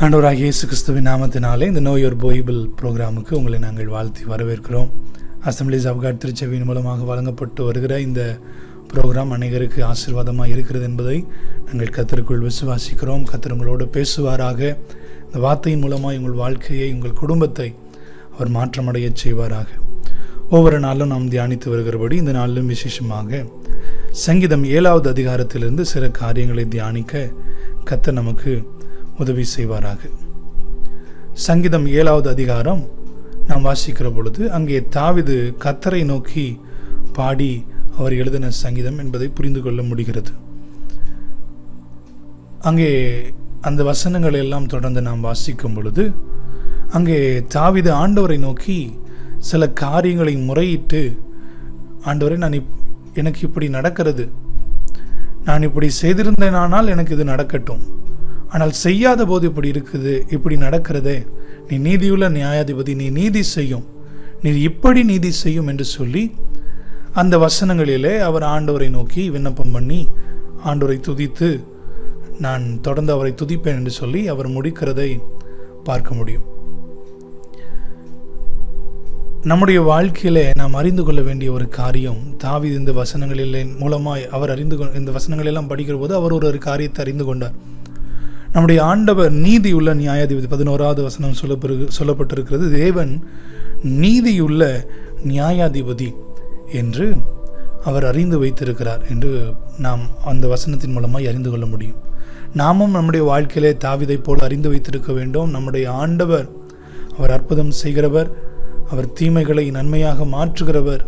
ஆண்டவராகிய இயேசு கிறிஸ்துவின் நாமத்தினாலே இந்த நோ யுவர் பைபிள் ப்ரோக்ராமுக்கு உங்களை நாங்கள் வாழ்த்தி வரவேற்கிறோம். அசம்பிளிஸ் ஆஃப் காட் திருச்சபையின் மூலமாக வழங்கப்பட்டு வருகிற இந்த ப்ரோக்ராம் அநேகருக்கு ஆசீர்வாதமாக இருக்கிறது என்பதை நாங்கள் கர்த்தருக்குள் விசுவாசிக்கிறோம். கர்த்தர் உங்களோடு பேசுவாராக. இந்த வார்த்தையின் மூலமாக உங்கள் வாழ்க்கையை, உங்கள் குடும்பத்தை அவர் மாற்றமடைய செய்வாராக. ஒவ்வொரு நாளும் நாம் தியானித்து வருகிறபடி இந்த நாளிலும் விசேஷமாக சங்கீதம் 7வது அதிகாரத்திலிருந்து சில காரியங்களை தியானிக்க கர்த்தர் நமக்கு உதவி செய்வாராக. சங்கீதம் 7வது அதிகாரம் நாம் வாசிக்கிற பொழுது அங்கே தாவீது கர்த்தரை நோக்கி பாடி அவர் எழுதின சங்கீதம் என்பதை புரிந்து கொள்ள முடிகிறது. அங்கே அந்த வசனங்களை எல்லாம் தொடர்ந்து நாம் வாசிக்கும் பொழுது அங்கே தாவீது ஆண்டவரை நோக்கி சில காரியங்களை முறையிட்டு, ஆண்டவரே எனக்கு இப்படி நடக்கிறது, நான் இப்படி செய்திருந்தேனானால் எனக்கு இது நடக்கட்டும், ஆனால் செய்யாத போது இப்படி இருக்குது, இப்படி நடக்கிறதே, நீ நீதியுள்ள நியாயாதிபதி, நீ நீதி செய்யும், நீ இப்படி நீதி செய்யும் என்று சொல்லி அந்த வசனங்களிலே அவர் ஆண்டவரை நோக்கி விண்ணப்பம் பண்ணி ஆண்டவரை துதித்து நான் தொடர்ந்து அவரை துதிப்பேன் என்று சொல்லி அவர் முடிக்கிறதை பார்க்க முடியும். நம்முடைய வாழ்க்கையிலே நாம் அறிந்து கொள்ள வேண்டிய ஒரு காரியம், தாவீது இந்த வசனங்களில் மூலமாய் அவர் இந்த வசனங்களெல்லாம் படிக்கிற போது அவர் ஒரு காரியத்தை அறிந்து கொண்டார். நம்முடைய ஆண்டவர் நீதியுள்ள நியாயாதிபதி. 11வது வசனம் சொல்லப்பட்டிருக்கிறது, தேவன் நீதியுள்ள நியாயாதிபதி என்று அவர் அறிந்து வைத்திருக்கிறார் என்று நாம் அந்த வசனத்தின் மூலமாய் அறிந்து கொள்ள முடியும். நாமும் நம்முடைய வாழ்க்கையிலே தாவீதை போல் அறிந்து வைத்திருக்க வேண்டும். நம்முடைய ஆண்டவர் அவர் அற்புதம் செய்கிறவர், அவர் தீமைகளை நன்மையாக மாற்றுகிறவர்,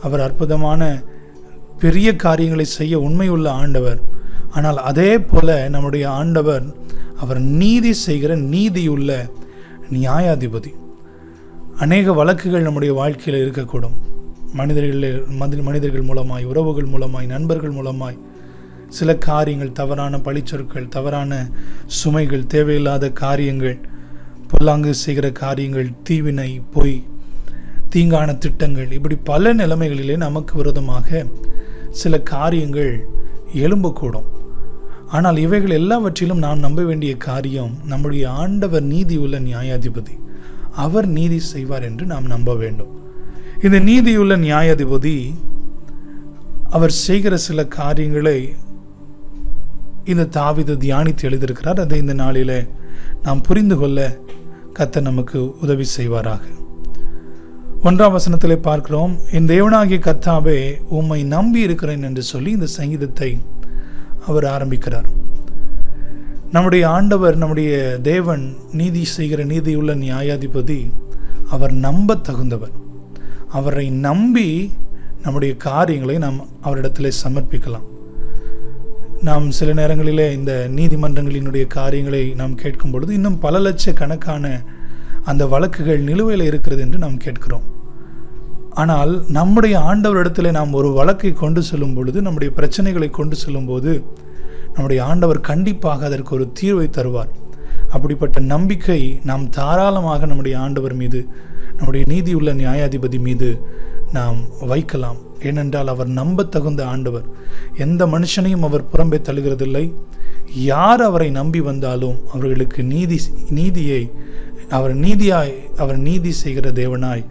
அவர் அற்புதமான பெரிய காரியங்களை செய்ய உண்மையுள்ள ஆண்டவர். ஆனால் அதே போல நம்முடைய ஆண்டவர் அவர் நீதி செய்கிற நீதியுள்ள நியாயாதிபதி. அநேக வழக்குகள் நம்முடைய வாழ்க்கையில் இருக்கக்கூடும். மனிதர்கள் மூலமாய், உறவுகள் மூலமாய், நண்பர்கள் மூலமாய் சில காரியங்கள், தவறான பழிச்சொற்கள், தவறான சுமைகள், தேவையில்லாத காரியங்கள், பொல்லாங்கு செய்கிற காரியங்கள், தீவினை, பொய், தீங்கான திட்டங்கள், இப்படி பல நிலைமைகளிலே நமக்கு விரோதமாக சில காரியங்கள் எழும்பக்கூடும். ஆனால் இவைகள் எல்லாவற்றிலும் நாம் நம்ப வேண்டிய காரியம், நம்முடைய ஆண்டவர் நீதியுள்ள நியாயாதிபதி, அவர் நீதி செய்வார் என்று நாம் நம்ப வேண்டும். இந்த நீதியுள்ள நியாயாதிபதி அவர் செய்கிற சில காரியங்களை இந்த தாவீது தியானித்து எழுதியிருக்கிறார். அதை இந்த நாளிலே நாம் புரிந்து கொள்ள கர்த்தர் நமக்கு உதவி செய்வாராக. 1ஆம் வசனத்திலே பார்க்கிறோம், என் தேவனாகிய கர்த்தாவே உம்மை நம்பி இருக்கிறேன் என்று சொல்லி இந்த சங்கீதத்தை அவர் ஆரம்பிக்கிறார். நம்முடைய ஆண்டவர், நம்முடைய தேவன் நீதி செய்கிற நீதியுள்ள நியாயாதிபதி. அவர் நம்ப தகுந்தவர். அவரை நம்பி நம்முடைய காரியங்களை நாம் அவரிடத்திலே சமர்ப்பிக்கலாம். நாம் சில நேரங்களிலே இந்த நீதிமன்றங்களினுடைய காரியங்களை நாம் கேட்கும் பொழுது இன்னும் பல லட்சக்கணக்கான அந்த வழக்குகள் நிலுவையில் இருக்கிறது என்று நாம் கேட்கிறோம். ஆனால் நம்முடைய ஆண்டவரிடத்திலே நாம் ஒரு வழக்கை கொண்டு செல்லும் பொழுது, நம்முடைய பிரச்சனைகளை கொண்டு செல்லும் போது நம்முடைய ஆண்டவர் கண்டிப்பாக அதற்கு ஒரு தீர்வை தருவார். அப்படிப்பட்ட நம்பிக்கை நாம் தாராளமாக நம்முடைய ஆண்டவர் மீது, நம்முடைய நீதியுள்ள நியாயாதிபதி மீது நாம் வைக்கலாம். ஏனென்றால் அவர் நம்ப தகுந்த ஆண்டவர். எந்த மனுஷனையும் அவர் புறம்பே தள்ளுகிறதில்லை. யார் அவரை நம்பி வந்தாலும் அவர்களுக்கு அவர் நீதி செய்கிற தேவனாய்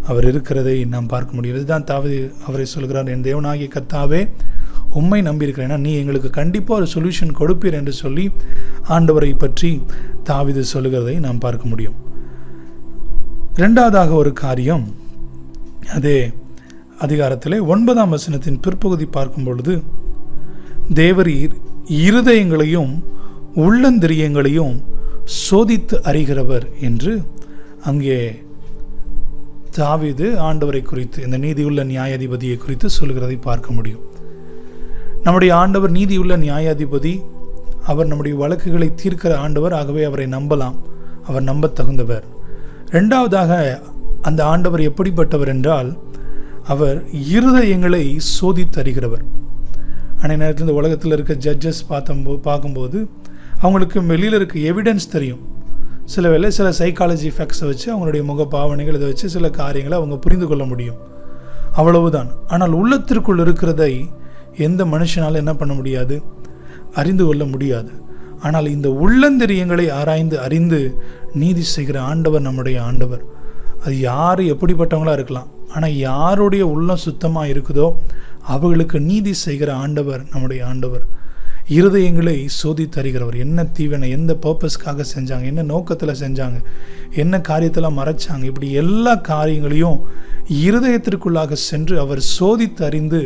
அவர் இருக்கிறதை நாம் பார்க்க முடியும். இதுதான் தாவீது அவரை சொல்கிறார், என் தேவனாகிய கர்த்தாவே உம்மை நம்பியிருக்கிறேன், நீ எங்களுக்கு கண்டிப்பாக ஒரு சொல்யூஷன் கொடுப்பீர் என்று சொல்லி ஆண்டவரை பற்றி தாவீது சொல்லுகிறதை நாம் பார்க்க முடியும். 2வதாக ஒரு காரியம், அதே அதிகாரத்திலே 9ஆம் வசனத்தின் பிற்பகுதி பார்க்கும் பொழுது, தேவரீர் இருதயங்களையும் உள்ளந்திரியங்களையும் சோதித்து அறிகிறவர் என்று அங்கே தாவீது ஆண்டவரை குறித்து, இந்த நீதியுள்ள நியாயாதிபதியை குறித்து சொல்கிறதை பார்க்க முடியும். நம்முடைய ஆண்டவர் நீதியுள்ள நியாயாதிபதி. அவர் நம்முடைய வழக்குகளை தீர்க்கிற ஆண்டவர். ஆகவே அவரை நம்பலாம். அவர் நம்ப தகுந்தவர். 2வதாக அந்த ஆண்டவர் எப்படிப்பட்டவர் என்றால், அவர் இருதயங்களை சோதித்து அறிகிறவர். அன்றைய நேரத்தில் இந்த உலகத்தில் இருக்க ஜட்ஜஸ் பார்க்கும்போது அவங்களுக்கு வெளியில் இருக்க எவிடன்ஸ் தெரியும். சில வேளை சில சைக்காலஜி ஃபேக்ட்ஸை வச்சு, அவங்களுடைய முக பாவனைகள் இதை வச்சு சில காரியங்களை அவங்க புரிந்து கொள்ள முடியும், அவ்வளவுதான். ஆனால் உள்ளத்திற்குள் இருக்கிறதை எந்த மனுஷனால் என்ன பண்ண முடியாது, அறிந்து கொள்ள முடியாது. ஆனால் இந்த உள்ளந்தரியங்களை ஆராய்ந்து அறிந்து நீதி செய்கிற ஆண்டவர் நம்முடைய ஆண்டவர். அது யார் எப்படிப்பட்டவங்களாக இருக்கலாம், ஆனால் யாருடைய உள்ளம் சுத்தமாக இருக்குதோ அவர்களுக்கு நீதி செய்கிற ஆண்டவர் நம்முடைய ஆண்டவர். இருதயங்களை சோதித்தருகிறவர். என்ன தீவனை, எந்த பர்பஸ்க்காக செஞ்சாங்க, என்ன நோக்கத்தில் செஞ்சாங்க, என்ன காரியத்தெல்லாம் மறைச்சாங்க, இப்படி எல்லா காரியங்களையும் இருதயத்திற்குள்ளாக சென்று அவர் சோதித்து அறிந்து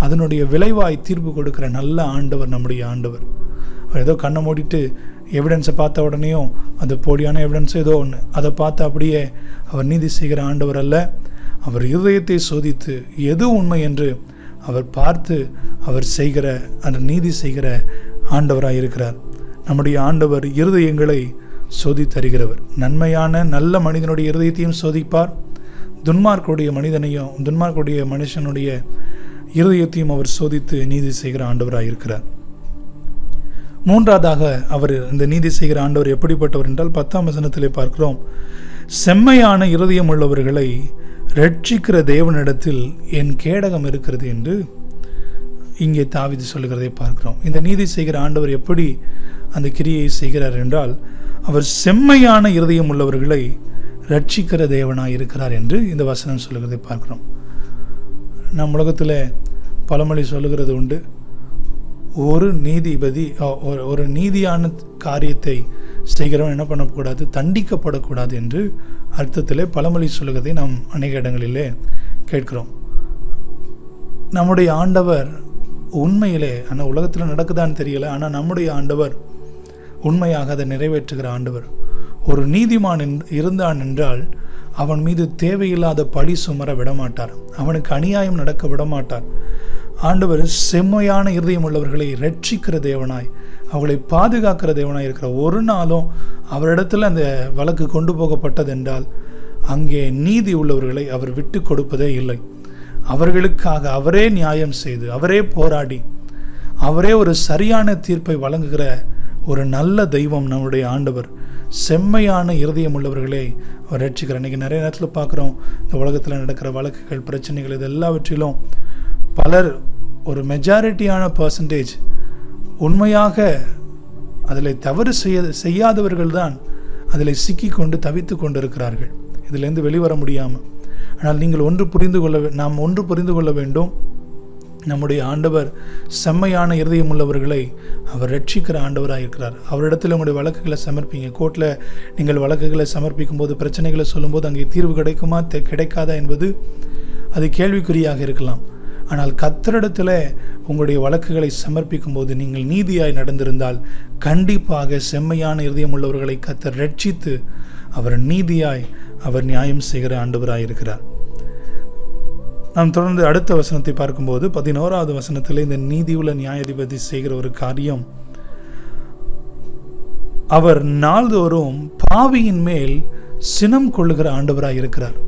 அதனுடைய விளைவாய் தீர்ப்பு கொடுக்கிற நல்ல ஆண்டவர் நம்முடைய ஆண்டவர். அவர் ஏதோ கண்ணை மூடிட்டு எவிடன்ஸை பார்த்த உடனேயும் அது போடியான எவிடன்ஸ் ஏதோ ஒன்று அதை பார்த்து அப்படியே அவர் நீதி செய்கிற ஆண்டவர் அல்ல. அவர் இருதயத்தை சோதித்து எது உண்மை என்று அவர் பார்த்து அவர் செய்கிற அந்த நீதி செய்கிற ஆண்டவராக இருக்கிறார். நம்முடைய ஆண்டவர் இருதயங்களை சோதித்தருகிறவர். நன்மையான நல்ல மனிதனுடைய இருதயத்தையும் சோதிப்பார், துன்மார்க்குடைய மனுஷனுடைய இருதயத்தையும் அவர் சோதித்து நீதி செய்கிற ஆண்டவராக இருக்கிறார். மூன்றாவதாக அவர் இந்த நீதி செய்கிற ஆண்டவர் எப்படிப்பட்டவர் என்றால் 10ஆம் வசனத்திலே பார்க்கிறோம், செம்மையான இருதயம் உள்ளவர்களை ரட்சிக்கிற தேவனிடத்தில் என் கேடகம் இருக்கிறது என்று இங்கே தாவீது சொல்லுகிறதை பார்க்கிறோம். இந்த நீதி செய்கிற ஆண்டவர் எப்படி அந்த கிரியை செய்கிறார் என்றால், அவர் செம்மையான இருதயம் உள்ளவர்களை ரட்சிக்கிற தேவனாய் இருக்கிறார் என்று இந்த வசனம் சொல்லுகிறதை பார்க்கிறோம். நம் உலகத்தில் பழமொழி சொல்லுகிறது உண்டு, ஒரு நீதிபதி ஒரு நீதியான காரியத்தை செய்கிறவன் என்ன பண்ணக்கூடாது, தண்டிக்கப்படக்கூடாது என்று அர்த்தத்திலே பழமொழி சொல்லுகிறதை நாம் அநேக இடங்களிலே கேட்கிறோம். நம்முடைய ஆண்டவர் உண்மையிலே, ஆனால் உலகத்தில் நடக்குதான்னு தெரியல, ஆனால் நம்முடைய ஆண்டவர் உண்மையாக அதை நிறைவேற்றுகிற ஆண்டவர். ஒரு நீதிமான் இருந்தான் என்றால் அவன் மீது தேவையில்லாத பழி சுமர விடமாட்டார், அவனுக்கு அநியாயம் நடக்க விடமாட்டார். ஆண்டவர் செம்மையான இருதயம் உள்ளவர்களை ரட்சிக்கிற தேவனாய், அவர்களை பாதுகாக்கிற தேவனாய் இருக்கிற. ஒரு நாளும் அவரிடத்தில் அந்த வழக்கு கொண்டு போகப்பட்டது என்றால் அங்கே நீதி உள்ளவர்களை அவர் விட்டு கொடுப்பதே இல்லை. அவர்களுக்காக அவரே நியாயம் செய்து, அவரே போராடி, அவரே ஒரு சரியான தீர்ப்பை வழங்குகிற ஒரு நல்ல தெய்வம் நம்முடைய ஆண்டவர். செம்மையான இருதயம் உள்ளவர்களே அவர் ரட்சிக்கிறார். இன்றைக்கி நிறைய நேரத்தில் பார்க்குறோம், இந்த உலகத்தில் நடக்கிற வழக்குகள், பிரச்சனைகள், இது எல்லாவற்றிலும் பலர், ஒரு மெஜாரிட்டியான பர்சன்டேஜ் உண்மையாக அதில் தவறு செய்யாதவர்கள் தான் அதில் சிக்கி கொண்டு தவித்து கொண்டு இருக்கிறார்கள், இதிலேருந்து வெளிவர முடியாமல். ஆனால் நீங்கள் நாம் ஒன்று புரிந்து கொள்ள வேண்டும், நம்முடைய ஆண்டவர் செம்மையான இருதயம் உள்ளவர்களை அவர் ரட்சிக்கிற ஆண்டவராக இருக்கிறார். அவரிடத்தில் உங்களுடைய வழக்குகளை சமர்ப்பிங்க. கோர்ட்டில் நீங்கள் வழக்குகளை சமர்ப்பிக்கும் போது, பிரச்சனைகளை சொல்லும்போது அங்கே தீர்வு கிடைக்குமா கிடைக்காதா என்பது அது கேள்விக்குறியாக இருக்கலாம். ஆனால் கர்த்தரிடத்தில் உங்களுடைய வழக்குகளை சமர்ப்பிக்கும் போது நீங்கள் நீதியாய் நடந்திருந்தால் கண்டிப்பாக செம்மையான இருதயம் உள்ளவர்களை கர்த்தர் ரட்சித்து அவர் நீதியாய் அவர் நியாயம் செய்கிற ஆண்டவராய் இருக்கிறார். நாம் தொடர்ந்து அடுத்த வசனத்தை பார்க்கும்போது 11வது வசனத்தில் இந்த நீதியுள்ள நியாயாதிபதி செய்கிற ஒரு காரியம், அவர் நாள்தோறும் பாவியின் மேல் சினம் கொள்ளுகிற ஆண்டவராக இருக்கிறார்.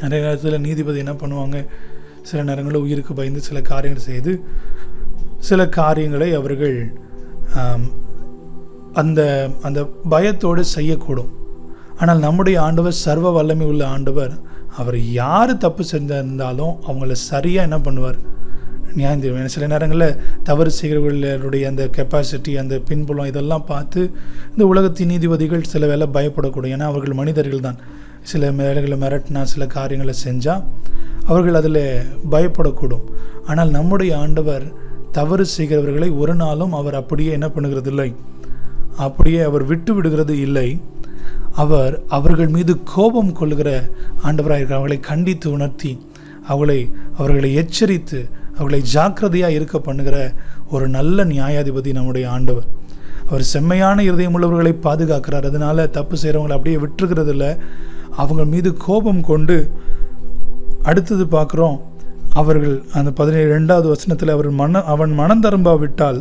நிறைய நேரத்தில் நீதிபதி என்ன பண்ணுவாங்க, சில நேரங்களில் உயிருக்கு பயந்து சில காரியங்கள் செய்து சில காரியங்களை அவர்கள் அந்த அந்த பயத்தோடு செய்யக்கூடும். ஆனால் நம்முடைய ஆண்டவர் சர்வ வல்லமை உள்ள ஆண்டவர். அவர் யார் தப்பு செஞ்சிருந்தாலும் அவங்கள சரியாக என்ன பண்ணுவார், நியாயம் தீர்வு. சில நேரங்களில் தவறு செய்கிறவர்களுடைய அந்த கெப்பாசிட்டி, அந்த பின்புலம், இதெல்லாம் பார்த்து இந்த உலகத்தின் நீதிபதிகள் சில வேளை பயப்படக்கூடும். ஏன்னா அவர்கள் மனிதர்கள் தான். சில வேலைகளை மிரட்டினா, சில காரியங்களை செஞ்சால் அவர்கள் அதில் பயப்படக்கூடும். ஆனால் நம்முடைய ஆண்டவர் தவறு செய்கிறவர்களை ஒரு நாளும் அவர் அப்படியே என்ன பண்ணுகிறது இல்லை, அப்படியே அவர் விட்டு விடுகிறது இல்லை. அவர்கள் மீது கோபம் கொள்ளுகிற ஆண்டவராக இருக்கிறார். அவர்களை கண்டித்து உணர்த்தி, அவர்களை எச்சரித்து, அவர்களை ஜாக்கிரதையாக இருக்க பண்ணுகிற ஒரு நல்ல நியாயாதிபதி நம்முடைய ஆண்டவர். அவர் செம்மையான இருதயம் உள்ளவர்களை பாதுகாக்கிறார். அதனால தப்பு செய்கிறவங்களை அப்படியே விட்டுருக்கிறது இல்லை, அவங்க மீது கோபம் கொண்டு. அடுத்தது பார்க்குறோம், அவர்கள் அந்த 12வது வசனத்தில் அவன் மனம் திரும்பாவிட்டால்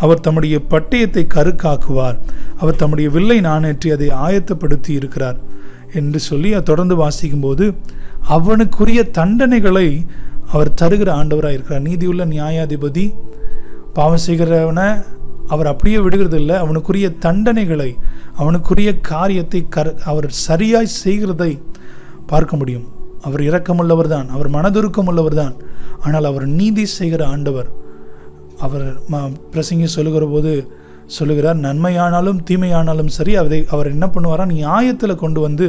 அவர் தம்முடைய பட்டயத்தை கருக்காக்குவார், அவர் தம்முடைய வில்லை நாணேற்றி அதை ஆயத்தப்படுத்தி இருக்கிறார் என்று சொல்லி தொடர்ந்து வாசிக்கும்போது அவனுக்குரிய தண்டனைகளை அவர் தருகிற ஆண்டவராக இருக்கிறார். நீதியுள்ள நியாயாதிபதி பாவம் செய்கிறவனை அவர் அப்படியே விடுகிறது இல்லை, அவனுக்குரிய தண்டனைகளை, அவனுக்குரிய காரியத்தை அவர் சரியாய் செய்கிறதை பார்க்க முடியும். அவர் இரக்கமுள்ளவர் தான், அவர் மனதுருக்கம் உள்ளவர் தான். ஆனால் அவர் நீதி செய்கிற ஆண்டவர். அவர் பிரசங்கி சொல்லுகிற போது சொல்லுகிறார், நன்மையானாலும் தீமையானாலும் சரி அவர் என்ன பண்ணுவாரா, நியாயத்தில் கொண்டு வந்து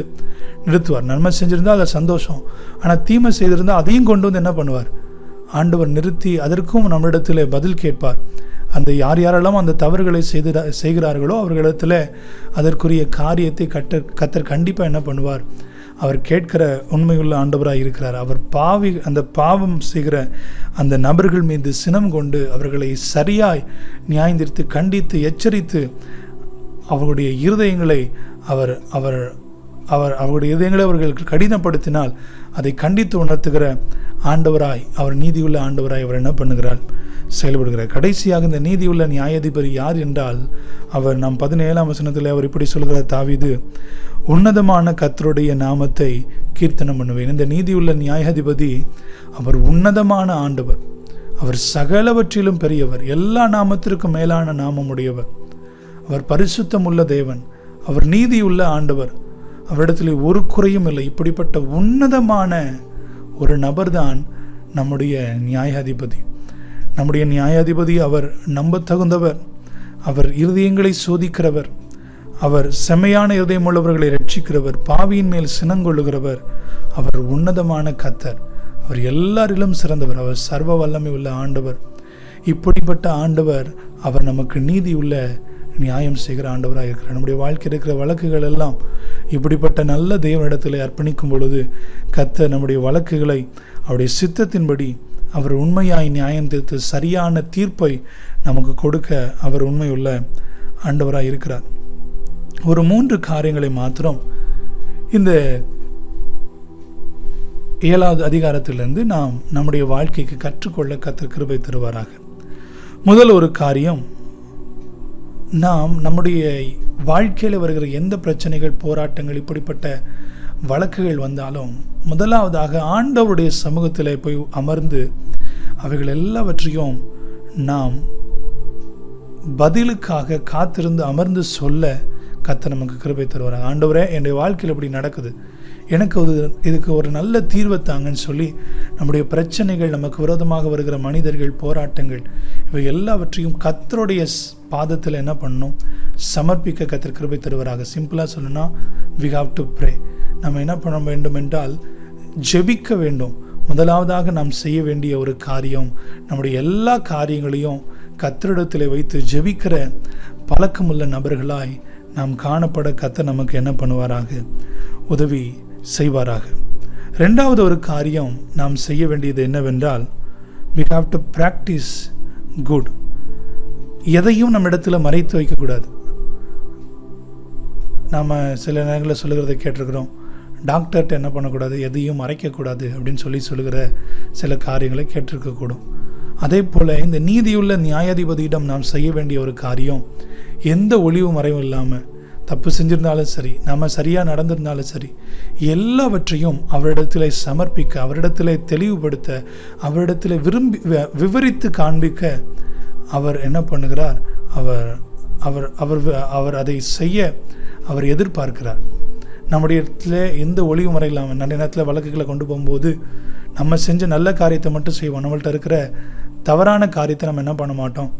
நிறுத்துவார். நன்மை செஞ்சிருந்தால் அது சந்தோஷம், ஆனால் தீமை செய்திருந்தால் அதையும் கொண்டு வந்து என்ன பண்ணுவார், ஆண்டவர் நிறுத்தி அதற்கும் நம்மிடத்தில் பதில் கேட்பார். அந்த யாரெல்லாம் அந்த தவறுகளை செய்கிறார்களோ அவர்களிடத்தில் அதற்குரிய காரியத்தை கர்த்தர் கண்டிப்பாக என்ன பண்ணுவார், அவர் கேட்கிற உண்மையுள்ள ஆண்டவராக இருக்கிறார். அவர் அந்த பாவம் செய்கிற அந்த நபர்கள் மீது சினம் கொண்டு அவர்களை சரியாய் நியாயந்திருத்து கண்டித்து எச்சரித்து அவர்களுடைய இருதயங்களை அவருடைய இதயங்களை அவர்களுக்கு கடினப்படுத்தினால் அதை கண்டித்து உணர்த்துகிற ஆண்டவராய், அவர் நீதியுள்ள ஆண்டவராய் அவர் என்ன பண்ணுகிறார், செயல்படுகிறார். கடைசியாக இந்த நீதியுள்ள நியாயாதிபதி யார் என்றால், அவர் நாம் 17ஆம் வசனத்தில் அவர் இப்படி சொல்கிறார், தாவீது, உன்னதமான கர்த்தருடைய நாமத்தை கீர்த்தனம் பண்ணுவேன். இந்த நீதியுள்ள நியாயாதிபதி அவர் உன்னதமான ஆண்டவர், அவர் சகலவற்றிலும் பெரியவர், எல்லா நாமத்திற்கும் மேலான நாமம் உடையவர், அவர் பரிசுத்தம் உள்ள தேவன், அவர் நீதியுள்ள ஆண்டவர், அவரிடத்தில் ஒரு குறையும் இல்லை. இப்படிப்பட்ட உன்னதமான ஒரு நபர்தான் நம்முடைய நியாயாதிபதி. நம்முடைய நியாயாதிபதி அவர் நம்பத்தகுந்தவர், அவர் இருதயங்களை சோதிக்கிறவர், அவர் செம்மையான இருதயம் உள்ளவர்களை ரட்சிக்கிறவர், பாவியின் மேல் சினங்கொள்ளுகிறவர், அவர் உன்னதமான கர்த்தர், அவர் எல்லாரிலும் சிறந்தவர், அவர் சர்வ வல்லமை உள்ள ஆண்டவர். இப்படிப்பட்ட ஆண்டவர் அவர் நமக்கு நீதி உள்ள நியாயம் செய்கிற ஆண்டவராக இருக்கிறார். நம்முடைய வாழ்க்கையில் இருக்கிற வழக்குகள் எல்லாம் இப்படிப்பட்ட நல்ல தேவனிடத்தில் அர்ப்பணிக்கும் பொழுது கர்த்தர் நம்முடைய வழக்குகளை அவருடைய சித்தத்தின்படி அவர் உண்மையாய் நியாயம் தீர்த்து சரியான தீர்ப்பை நமக்கு கொடுக்க அவர் உண்மையுள்ள ஆண்டவராக இருக்கிறார். ஒரு 3 காரியங்களை மாத்திரம் இந்த 7வது அதிகாரத்திலிருந்து நாம் நம்முடைய வாழ்க்கைக்கு கற்றுக்கொள்ள கர்த்தர் கிருபை தருவாராக. முதல் ஒரு காரியம், நாம் நம்முடைய வாழ்க்கையில் வருகிற எந்த பிரச்சனைகள், போராட்டங்கள், இப்படிப்பட்ட வழக்குகள் வந்தாலும் முதலாவதாக ஆண்டவருடைய சமூகத்தில் போய் அமர்ந்து அவைகள் எல்லாவற்றையும் நாம் பதிலுக்காக காத்திருந்து அமர்ந்து சொல்ல கர்த்தர் நமக்கு கிருபை தருவார். ஆண்டவரே, என்னுடைய வாழ்க்கையில் இப்படி நடக்குது, எனக்கு இதுக்கு ஒரு நல்ல தீர்வை தாங்கன்னு சொல்லி நம்முடைய பிரச்சனைகள், நமக்கு விரோதமாக வருகிற மனிதர்கள், போராட்டங்கள், இவை எல்லாவற்றையும் கர்த்தருடைய பாதத்தில் என்ன பண்ணணும், சமர்ப்பிக்க கர்த்தர் கிருபை தருவராக. சிம்பிளாக சொல்லணும்னா we have to pray. நம்ம என்ன பண்ண வேண்டும் என்றால் ஜெபிக்க வேண்டும். முதலாவதாக நாம் செய்ய வேண்டிய ஒரு காரியம், நம்முடைய எல்லா காரியங்களையும் கர்த்தரிடத்தில் வைத்து ஜெபிக்கிற பழக்கமுள்ள நபர்களாய் நாம் காணப்பட கர்த்தர் நமக்கு என்ன பண்ணுவாராக, உதவி செய்வாராக. 2வது ஒரு காரியம் நாம் செய்ய வேண்டியது என்னவென்றால், we have to practice good. எதையும் நம்ம இடத்துல மறைத்து வைக்கக்கூடாது. நாம் சில நேரங்களில் சொல்லுகிறத கேட்டிருக்கிறோம், டாக்டர்கிட்ட என்ன பண்ணக்கூடாது, எதையும் மறைக்கக்கூடாது அப்படின்னு சொல்லுகிற சில காரியங்களை கேட்டிருக்கக்கூடும். அதே போல் இந்த நீதியுள்ள நியாயாதிபதியிடம் நாம் செய்ய வேண்டிய ஒரு காரியம், எந்த ஒளிவு மறைவும் இல்லாமல், தப்பு செஞ்சிருந்தாலும் சரி, நம்ம சரியாக நடந்திருந்தாலும் சரி, எல்லாவற்றையும் அவரிடத்தில் சமர்ப்பிக்க, அவரிடத்தில் தெளிவுபடுத்த, அவரிடத்தில் விவரித்து காண்பிக்க அவர் என்ன பண்ணுகிறார், அவர் அதை செய்ய அவர் எதிர்பார்க்கிறார். நம்முடைய இடத்துல எந்த ஒளிவு முறை இல்லாமல் நிறைய நேரத்தில் வழக்குகளை கொண்டு போகும்போது நம்ம செஞ்ச நல்ல காரியத்தை மட்டும் செய்வோம், நம்மள்ட்ட இருக்கிற தவறான காரியத்தை நம்ம என்ன பண்ண மாட்டோம்,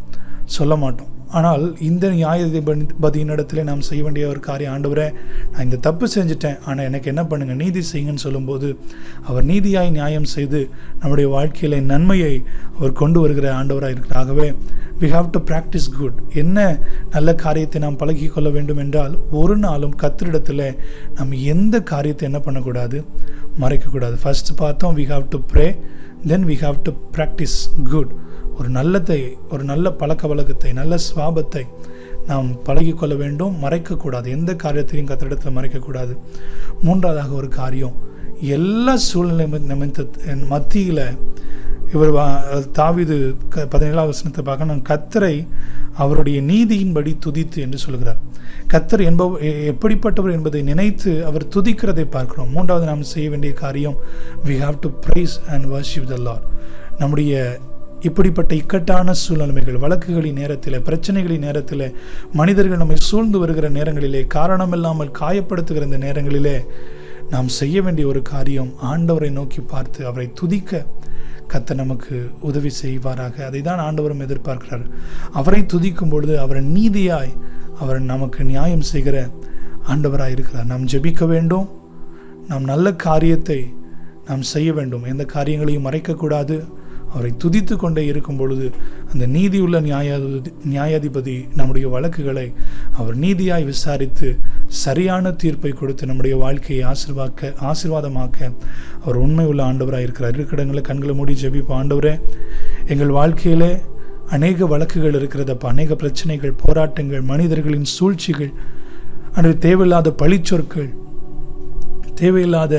சொல்ல மாட்டோம். ஆனால் இந்த நியாயாதிபதியினிடத்தில் நாம் செய்ய வேண்டிய ஒரு காரியம், ஆண்டவரே, நான் இந்த தப்பு செஞ்சுட்டேன், ஆனால் எனக்கு என்ன பண்ணுங்கள், நீதி செய்யுங்கன்னு சொல்லும்போது அவர் நீதியாய் நியாயம் செய்து நம்முடைய வாழ்க்கையில் நன்மையை அவர் கொண்டு வருகிற ஆண்டவராக இருக்கிறார். ஆகவே we have to practice good. என்ன நல்ல காரியத்தை நாம் பழகி கொள்ள வேண்டும் என்றால், ஒரு நாளும் கர்த்தரிடத்தில் நம்ம எந்த காரியத்தை என்ன பண்ணக்கூடாது, மறைக்கக்கூடாது. ஃபர்ஸ்ட் பார்த்தோம், we have to pray, then we have to practice good. ஒரு நல்ல பழக்க வழக்கத்தை, நல்ல சுவாபத்தை நாம் பழகி கொள்ள வேண்டும், மறைக்கக்கூடாது, எந்த காரியத்தையும் கர்த்தரிடத்தில் மறைக்கக்கூடாது. 3வதாக ஒரு காரியம், எல்லா சூழ்நிலை மத்தியில் இவர் தாவீது 17ஆம் வசனத்தை பார்க்க, நான் கர்த்தரை அவருடைய நீதியின்படி துதித்து என்று சொல்கிறார். கர்த்தர் எப்படிப்பட்டவர் என்பதை நினைத்து அவர் துதிக்கிறதை பார்க்கிறோம். 3வது நாம் செய்ய வேண்டிய காரியம், we have to praise and worship the Lord. நம்முடைய இப்படிப்பட்ட இக்கட்டான சூழ்நிலைகள், வழக்குகளின் நேரத்தில், பிரச்சனைகளின் நேரத்தில், மனிதர்கள் நம்மை சூழ்ந்து வருகிற நேரங்களிலே, காரணமில்லாமல் காயப்படுத்துகிற இந்த நேரங்களிலே நாம் செய்ய வேண்டிய ஒரு காரியம், ஆண்டவரை நோக்கி பார்த்து அவரை துதிக்க கர்த்தர் நமக்கு உதவி செய்வாராக. அதை தான் ஆண்டவரும் எதிர்பார்க்கிறார். அவரை துதிக்கும் பொழுது அவர் நீதியாய் அவர் நமக்கு நியாயம் செய்கிற ஆண்டவராய் இருக்கிறார். நாம் ஜெபிக்க வேண்டும், நாம் நல்ல காரியத்தை நாம் செய்ய வேண்டும், எந்த காரியங்களையும் மறைக்கக்கூடாது. அவரை துதித்து கொண்டே இருக்கும் பொழுது அந்த நீதியுள்ள நியாயாதிபதி நம்முடைய வழக்குகளை அவர் நீதியாய் விசாரித்து சரியான தீர்ப்பை கொடுத்து நம்முடைய வாழ்க்கையை ஆசீர்வாதமாக்க அவர் உண்மை உள்ள ஆண்டவராக இருக்கிறார். இருக்கிற கண்களை மூடி ஜெபிப்போம். ஆண்டவரே, எங்கள் வாழ்க்கையிலே அநேக வழக்குகள் இருக்கிறதப்பா, அநேக பிரச்சனைகள், போராட்டங்கள், மனிதர்களின் சூழ்ச்சிகள், அன்று தேவையில்லாத பழிச்சொற்கள், தேவையில்லாத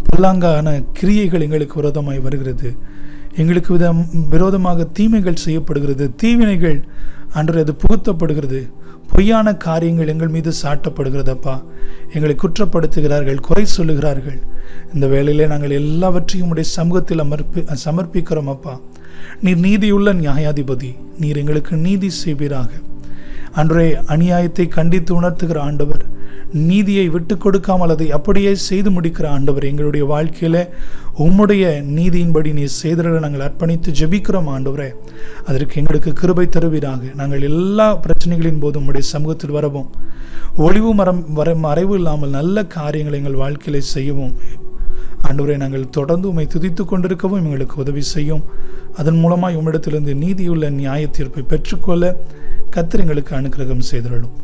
பொல்லாங்கான கிரியைகள் எங்களுக்கு விரோதமாய் வருகிறது. எங்களுக்கு விரோதமாக தீமைகள் செய்யப்படுகிறது, தீவினைகள் அன்று அது புகுத்தப்படுகிறது, பொய்யான காரியங்கள் எங்கள் மீது சாட்டப்படுகிறதப்பா. எங்களை குற்றப்படுத்துகிறார்கள், குறை சொல்லுகிறார்கள். இந்த வேளையிலே நாங்கள் எல்லாவற்றையும் உடைய சமூகத்தில் சமர்ப்பிக்கிறோம் அப்பா. நீர் நீதியுள்ள நியாயாதிபதி, நீர் எங்களுக்கு நீதி செய்வீராக. அன்றே அநியாயத்தை கண்டித்து உணர்த்துகிற ஆண்டவர், நீதியை விட்டு கொடுக்காமல் அதை அப்படியே செய்து முடிக்கிற ஆண்டவர், எங்களுடைய வாழ்க்கையில உம்முடைய நீதியின்படி நீ செய்திட நாங்கள் அர்ப்பணித்து ஜெபிக்கிறோம் ஆண்டவரே. அதற்கு எங்களுக்கு கிருபை தருவீராக. நாங்கள் எல்லா பிரச்சனைகளின் போதும் உம்முடைய சமூகத்தில் வரவும், ஒளிவு மறைவு இல்லாமல் நல்ல காரியங்களை எங்கள் வாழ்க்கையில செய்யவும் ஆண்டவரே, நாங்கள் தொடர்ந்து உம்மை துதித்து கொண்டிருக்கவும் எங்களுக்கு உதவி செய்யும். அதன் மூலமாய் உம்மிடத்திலிருந்து நீதியுள்ள நியாய தீர்ப்பை பெற்றுக்கொள்ள கர்த்தர் எங்களுக்கு அனுக்கிரகம் செய்திடலும்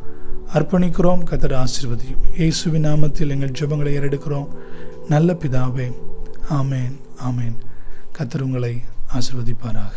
அர்ப்பணிக்கிறோம். கர்த்தர் ஆசீர்வதியும். இயேசுவின் நாமத்தில் எங்கள் ஜெபங்களை ஏறெடுக்கிறோம் நல்ல பிதாவே. ஆமேன், ஆமேன். கர்த்தர் உங்களை ஆசீர்வதிப்பாராக.